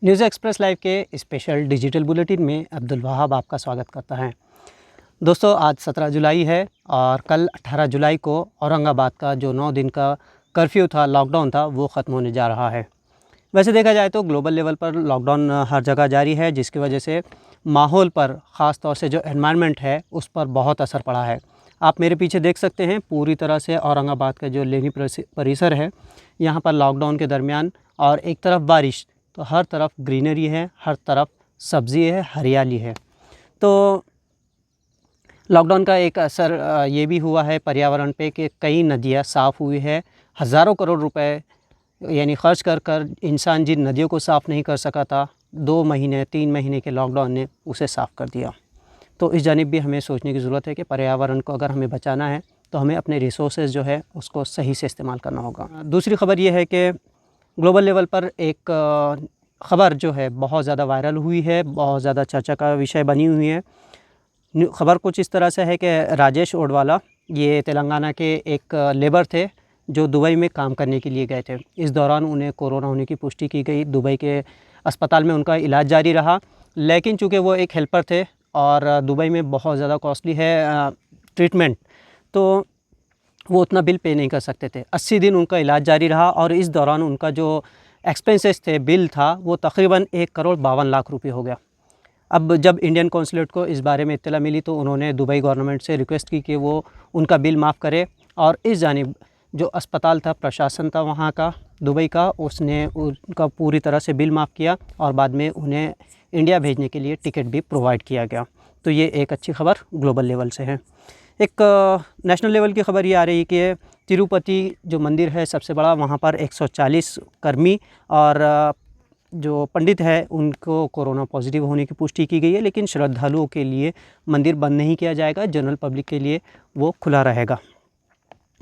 News express live के special digital bulletin में अब्दुल वहाब आपका स्वागत करता है। दोस्तों, आज 17 जुलाई है और कल 18 जुलाई को औरंगाबाद का जो 9 दिन का कर्फ्यू था, लॉकडाउन था, वो ख़त्म होने जा रहा है। वैसे देखा जाए तो ग्लोबल लेवल पर लॉकडाउन हर जगह जारी है, जिसकी वजह से माहौल पर, ख़ास तौर से जो एनवायरनमेंट है उस पर बहुत असर पड़ा है। आप मेरे पीछे देख सकते हैं, पूरी तरह से औरंगाबाद का जो लेनी परिसर है, यहाँ पर लॉकडाउन के दरमियान और एक तरफ बारिश, तो हर तरफ ग्रीनरी है, हर तरफ सब्ज़ी है, हरियाली है। तो लॉकडाउन का एक असर ये भी हुआ है पर्यावरण पे कि कई नदियाँ साफ़ हुई है। हज़ारों करोड़ रुपए यानी ख़र्च कर कर इंसान जिन नदियों को साफ़ नहीं कर सका था, 2 महीने 3 महीने के लॉकडाउन ने उसे साफ़ कर दिया। तो इस जानिब भी हमें सोचने की ज़रूरत है कि पर्यावरण को अगर हमें बचाना है तो हमें अपने रिसोर्सेज जो है उसको सही से इस्तेमाल करना होगा। दूसरी ख़बर ये है कि ग्लोबल लेवल पर एक ख़बर जो है बहुत ज़्यादा वायरल हुई है, बहुत ज़्यादा चर्चा का विषय बनी हुई है। ख़बर कुछ इस तरह से है कि राजेश ओडवाला, ये तेलंगाना के एक लेबर थे जो दुबई में काम करने के लिए गए थे। इस दौरान उन्हें कोरोना होने की पुष्टि की गई। दुबई के अस्पताल में उनका इलाज जारी रहा, लेकिन चूँकि वो एक हेल्पर थे और दुबई में बहुत ज़्यादा कॉस्टली है ट्रीटमेंट, तो वो उतना बिल पे नहीं कर सकते थे। 80 दिन उनका इलाज जारी रहा और इस दौरान उनका जो एक्सपेंसेस थे, बिल था, वो तकरीबन 1,52,00,000 रुपये हो गया। अब जब इंडियन कौंसलेट को इस बारे में इत्तला मिली तो उन्होंने दुबई गवर्नमेंट से रिक्वेस्ट की कि वो उनका बिल माफ़ करे, और इस जानिब जो अस्पताल था, प्रशासन था वहाँ का दुबई का, उसने उनका पूरी तरह से बिल माफ़ किया और बाद में उन्हें इंडिया भेजने के लिए टिकट भी प्रोवाइड किया गया। तो ये एक अच्छी खबर ग्लोबल लेवल से है। एक नेशनल लेवल की ख़बर ये आ रही है कि तिरुपति जो मंदिर है सबसे बड़ा, वहाँ पर 140 कर्मी और जो पंडित है उनको कोरोना पॉजिटिव होने की पुष्टि की गई है, लेकिन श्रद्धालुओं के लिए मंदिर बंद नहीं किया जाएगा, जनरल पब्लिक के लिए वो खुला रहेगा।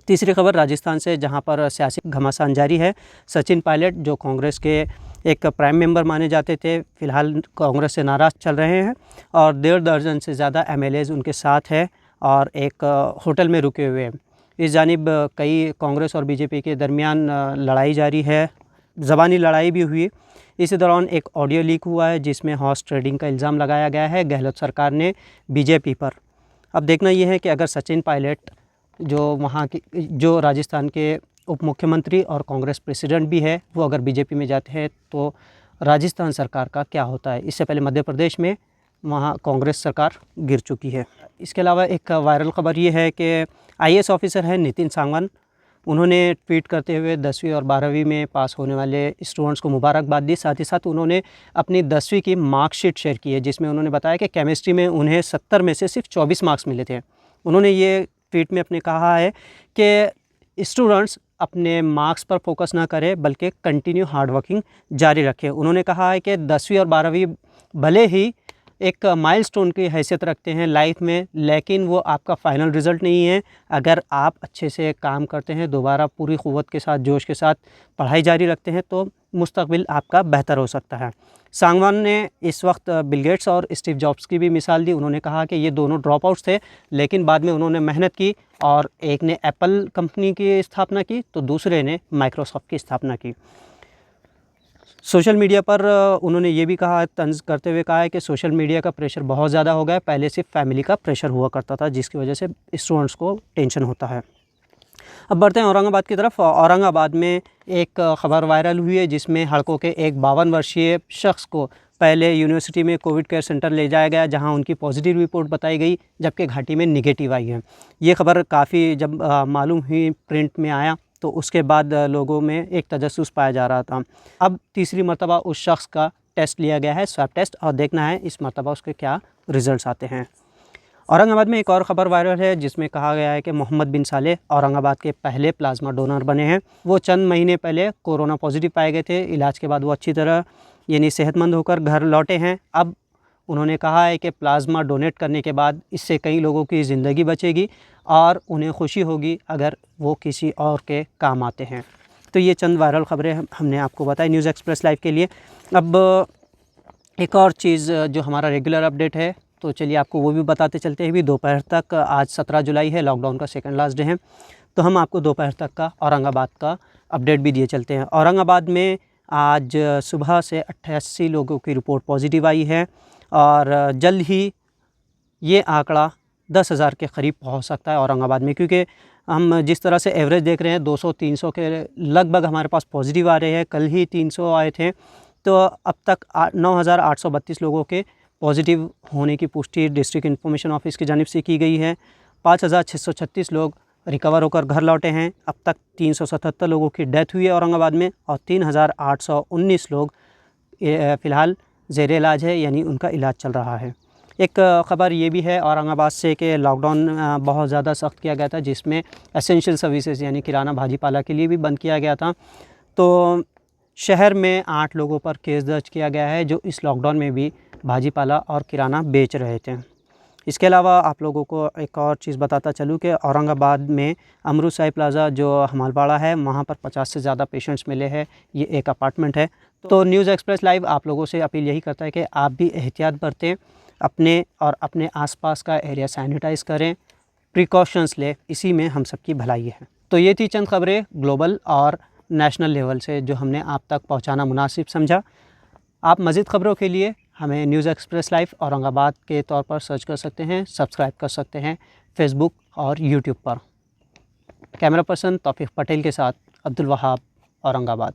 तीसरी खबर राजस्थान से, जहां पर सियासी घमासान जारी है। सचिन पायलट जो कांग्रेस के एक प्राइम मेंबर माने जाते थे, फ़िलहाल कांग्रेस से नाराज़ चल रहे हैं और 1.5 दर्जन से ज़्यादा MLAs उनके साथ है और एक होटल में रुके हुए हैं। इस जानिब कई कांग्रेस और बीजेपी के दरमियान लड़ाई जारी है, ज़बानी लड़ाई भी हुई। इसी दौरान एक ऑडियो लीक हुआ है जिसमें हॉर्स ट्रेडिंग का इल्ज़ाम लगाया गया है गहलोत सरकार ने बीजेपी पर। अब देखना यह है कि अगर सचिन पायलट जो वहाँ की, जो राजस्थान के उप मुख्यमंत्री और कांग्रेस प्रेसिडेंट भी है, वो अगर बीजेपी में जाते हैं तो राजस्थान सरकार का क्या होता है। इससे पहले मध्य प्रदेश में वहाँ कांग्रेस सरकार गिर चुकी है। इसके अलावा एक वायरल ख़बर ये है कि IAS ऑफिसर है नितिन सांगवान, उन्होंने ट्वीट करते हुए 10वीं और 12वीं में पास होने वाले स्टूडेंट्स को मुबारकबाद दी। साथ ही साथ उन्होंने अपनी 10वीं की मार्कशीट शेयर की है, जिसमें उन्होंने बताया कि केमिस्ट्री में उन्हें 70 में से सिर्फ 24 मार्क्स मिले थे। उन्होंने ये ट्वीट में अपने कहा है कि स्टूडेंट्स अपने मार्क्स पर फोकस ना करें बल्कि कंटिन्यू हार्ड वर्किंग जारी रखें। उन्होंने कहा है कि 10वीं और 12वीं भले ही एक माइलस्टोन की हैसियत रखते हैं लाइफ में, लेकिन वो आपका फ़ाइनल रिज़ल्ट नहीं है। अगर आप अच्छे से काम करते हैं, दोबारा पूरी क़ुव्वत के साथ, जोश के साथ पढ़ाई जारी रखते हैं, तो मुस्तक़बिल आपका बेहतर हो सकता है। सांगवान ने इस वक्त बिल गेट्स और स्टीव जॉब्स की भी मिसाल दी। उन्होंने कहा कि ये दोनों ड्रॉप आउट्स थे, लेकिन बाद में उन्होंने मेहनत की और एक ने एप्पल कंपनी की स्थापना की तो दूसरे ने माइक्रोसॉफ्ट की स्थापना की। सोशल मीडिया पर उन्होंने ये भी कहा, तंज़ करते हुए कहा है कि सोशल मीडिया का प्रेशर बहुत ज़्यादा हो गया है, पहले सिर्फ फैमिली का प्रेशर हुआ करता था जिसकी वजह से स्टूडेंट्स को टेंशन होता है। अब बढ़ते हैं औरंगाबाद की तरफ। औरंगाबाद में एक ख़बर वायरल हुई है जिसमें हड़कों के एक 52 वर्षीय शख्स को पहले यूनिवर्सिटी में कोविड केयर सेंटर ले जाया गया, जहां उनकी पॉजिटिव रिपोर्ट बताई गई, जबकि घाटी में निगेटिव आई है। ये खबर काफ़ी जब मालूम हुई, प्रिंट में आया, तो उसके बाद लोगों में एक तजस्सुस पाया जा रहा था। अब तीसरी मरतबा उस शख्स का टेस्ट लिया गया है, स्वैब टेस्ट, और देखना है इस मरतबा उसके क्या रिज़ल्ट्स आते हैं। औरंगाबाद में एक और ख़बर वायरल है जिसमें कहा गया है कि मोहम्मद बिन साले औरंगाबाद के पहले प्लाज्मा डोनर बने हैं। वो चंद महीने पहले कोरोना पॉजिटिव पाए गए थे। इलाज के बाद वो अच्छी तरह यानी सेहतमंद होकर घर लौटे हैं। अब उन्होंने कहा है कि प्लाज्मा डोनेट करने के बाद इससे कई लोगों की ज़िंदगी बचेगी और उन्हें खुशी होगी अगर वो किसी और के काम आते हैं। तो ये चंद वायरल ख़बरें हमने आपको बताई न्यूज़ एक्सप्रेस लाइव के लिए। अब एक और चीज़ जो हमारा रेगुलर अपडेट है, तो चलिए आपको वो भी बताते चलते हैं। भी दोपहर तक, आज 17 जुलाई है, लॉकडाउन का सेकंड लास्ट डे है, तो हम आपको दोपहर तक का औरंगाबाद का अपडेट भी दिए चलते हैं। औरंगाबाद में आज सुबह से 88 लोगों की रिपोर्ट पॉजिटिव आई है और जल्द ही ये आंकड़ा 10,000 के करीब पहुंच सकता है औरंगाबाद में, क्योंकि हम जिस तरह से एवरेज देख रहे हैं 200-300 के लगभग हमारे पास पॉजिटिव आ रहे हैं। कल ही 300 आए थे, तो अब तक 9,832 लोगों के पॉजिटिव होने की पुष्टि डिस्ट्रिक्ट इन्फॉर्मेशन ऑफिस की जानिब से की गई है। 5,636 लोग रिकवर होकर घर लौटे हैं। अब तक 377 लोगों की डेथ हुई है औरंगाबाद में और 3,819 लोग फ़िलहाल ज़ेर इलाज है, यानी उनका इलाज चल रहा है। एक ख़बर ये भी है औरंगाबाद से कि लॉकडाउन बहुत ज़्यादा सख्त किया गया था, जिसमें एसेंशियल सर्विसेज यानी किराना भाजी पाला के लिए भी बंद किया गया था। तो शहर में 8 लोगों पर केस दर्ज किया गया है जो इस लॉकडाउन में भी भाजी पाला और किराना बेच रहे थे। इसके अलावा आप लोगों को एक और चीज़ बताता चलूँ कि औरंगाबाद में अमरूद शाही प्लाज़ा जो हमालवाड़ा है, वहाँ पर 50 से ज़्यादा पेशेंट्स मिले हैं। ये एक अपार्टमेंट है। तो न्यूज़ एक्सप्रेस लाइव आप लोगों से अपील यही करता है कि आप भी एहतियात बरतें, अपने और अपने आसपास का एरिया सैनिटाइज़ करें, प्रिकॉशंस लें, इसी में हम सबकी भलाई है। तो ये थी चंद खबरें ग्लोबल और नेशनल लेवल से जो हमने आप तक पहुंचाना मुनासिब समझा। आप मज़ीद ख़बरों के लिए हमें न्यूज़ एक्सप्रेस लाइव औरंगाबाद के तौर पर सर्च कर सकते हैं, सब्सक्राइब कर सकते हैं फेसबुक और यूट्यूब पर। कैमरा पर्सन तौफीक पटेल के साथ अब्दुल वहाब, औरंगाबाद।